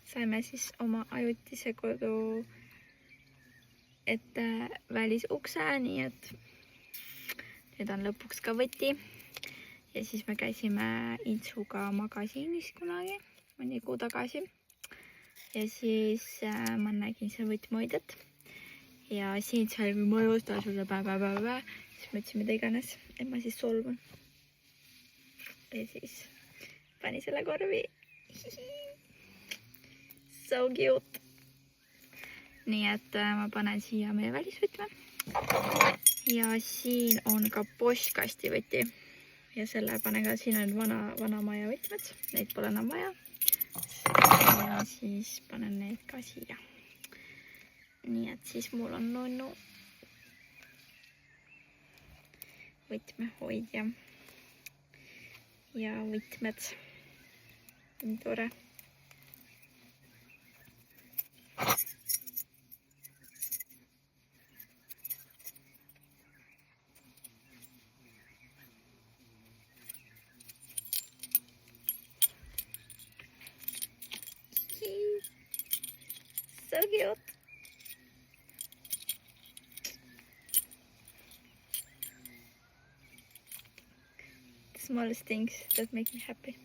saime siis oma ajutise kodu ette välisukse, nii et nüüd on lõpuks ka võti. Ja siis me käisime Intsuga magasiinis kunagi, mõni kuu tagasi. Ja siis ma nägin seal võtmehoidjat. Ja siin sai ma joostan sulle päev. Siis ma ütlesin mida iganes, et ma siis solvun. Ja siis pani selle korvi. So cute. Nii et ma panen siia meie välisvõtme. Ja siin on ka postkastivõti. Ja selle panen ka, siin on vana maja võtmed. Neid pole enam vaja. Ja siis panen need ka siia. Nii et siis mul on nunnu võtmehoidja ja võtmed. Nii tore. So cute. The smallest things that make me happy.